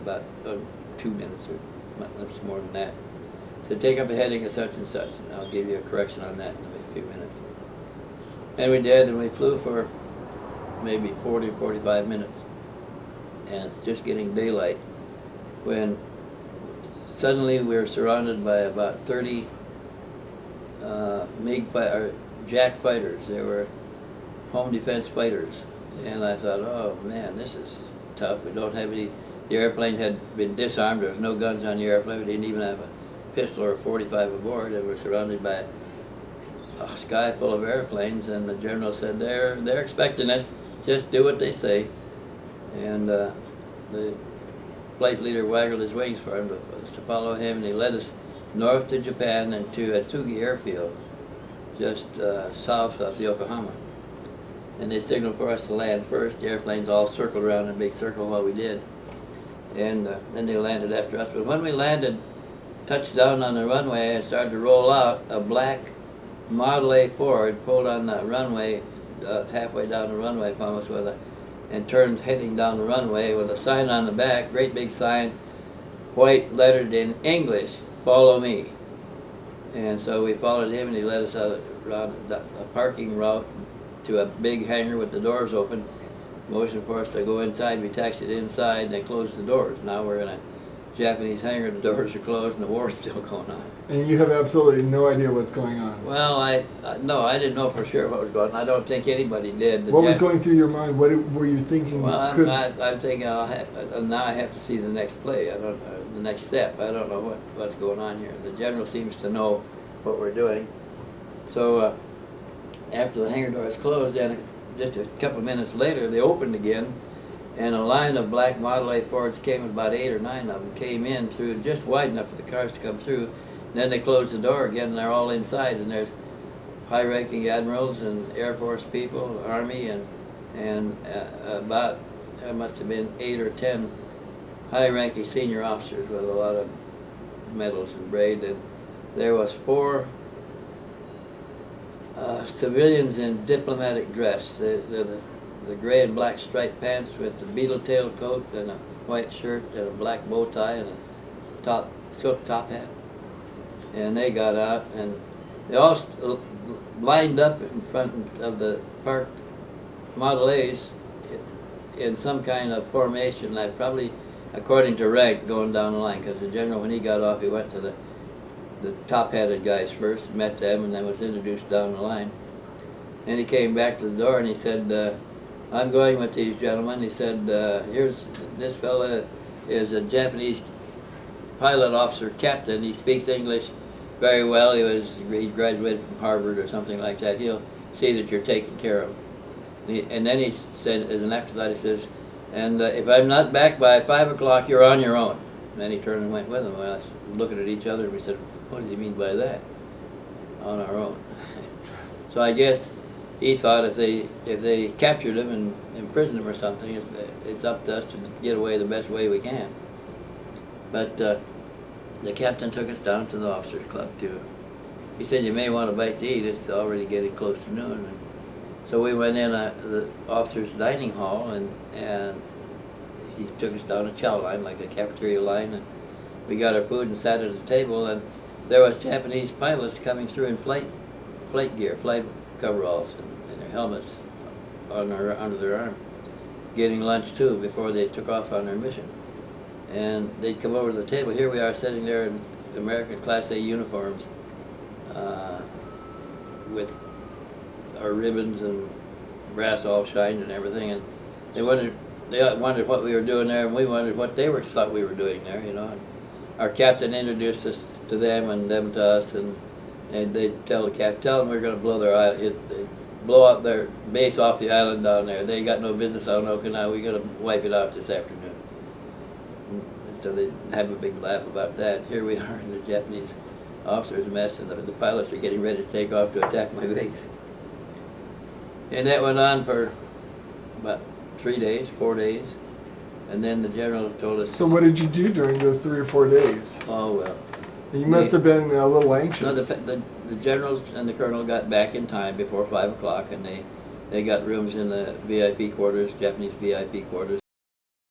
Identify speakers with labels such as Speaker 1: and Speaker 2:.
Speaker 1: about 2 minutes or much more than that. So take up a heading of such and such, and I'll give you a correction on that in a few minutes. And we did, and we flew for maybe 40 or 45 minutes. And it's just getting daylight when suddenly we were surrounded by about 30 Jack fighters. They were home defense fighters. And I thought, oh man, this is tough. We don't have any, the airplane had been disarmed. There was no guns on the airplane. We didn't even have a pistol or a 45 aboard, and we're surrounded by a sky full of airplanes. And the general said, they're expecting us. Just do what they say. And the flight leader waggled his wings for him to follow him, and he led us north to Japan and to Atsugi Airfield, just south of Yokohama. And they signaled for us to land first. The airplanes all circled around in a big circle while we did. And then they landed after us. But when we landed, touched down on the runway and started to roll out, a black Model A Ford pulled on the runway, halfway down the runway from us and turned heading down the runway with a sign on the back, great big sign, white lettered in English, "Follow me." And so we followed him, and he led us out around a parking route to a big hangar with the doors open, motioned for us to go inside. We taxied inside, and they closed the doors. Now we're in a Japanese hangar, the doors are closed, and the war's still going on.
Speaker 2: And you have absolutely no idea what's going on?
Speaker 1: Well, no, I didn't know for sure what was going on. I don't think anybody did.
Speaker 2: What was going through your mind? What were you thinking?
Speaker 1: Well, I'm thinking now I have to see the next play. The next step. I don't know what's going on here. The general seems to know what we're doing. So after the hangar doors closed, and just a couple of minutes later, they opened again, and a line of black Model A Fords came, about 8 or 9 of them came in through just wide enough for the cars to come through. And then they closed the door again, and they're all inside, and there's high-ranking admirals and Air Force people, Army, and about, there must have been 8 or 10 high-ranking senior officers with a lot of medals engraved, and there was 4 civilians in diplomatic dress. The gray and black striped pants with the beetle tail coat and a white shirt and a black bow tie and a silk top hat. And they got out, and they all lined up in front of the parked Model A's in some kind of formation, like probably according to rank going down the line, because the general, when he got off, he went to the top-hatted guys first, met them, and then was introduced down the line. And he came back to the door, and he said, I'm going with these gentlemen. He said, here's, this fella is a Japanese pilot officer captain. He speaks English very well. He graduated from Harvard or something like that. He'll see that you're taken care of. And then he said, as an afterthought, he says, and if I'm not back by 5 o'clock, you're on your own. And then he turned and went with him. Well, I was looking at each other, and we said, what does he mean by that? On our own. So I guess he thought if they captured him and imprisoned him or something, it's up to us to get away the best way we can. But the captain took us down to the officers' club too. He said, you may want a bite to eat. It's already getting close to noon. And so we went in the officers' dining hall, and he took us down a chow line, like a cafeteria line, and we got our food and sat at the table, and there was Japanese pilots coming through in flight gear, flight coveralls, and their helmets under their arm, getting lunch too before they took off on their mission. And they'd come over to the table. Here we are sitting there in American Class A uniforms with our ribbons and brass all shined and everything. And they wondered what we were doing there, and we wondered what they thought we were doing there, you know. And our captain introduced us to them and them to us, and they'd tell the captain, tell them we're going to blow their island, blow up their base off the island down there. They got no business on Okinawa. We're going to wipe it out this afternoon. And so they have a big laugh about that. Here we are in the Japanese officers' mess, and the pilots are getting ready to take off to attack my base. And that went on for about 3 days, 4 days, and then the general told us.
Speaker 2: So what did you do during those 3 or 4 days?
Speaker 1: Oh well.
Speaker 2: You must have been a little anxious.
Speaker 1: No, the generals and the colonel got back in time before 5 o'clock, and they got rooms in the VIP quarters, Japanese VIP quarters,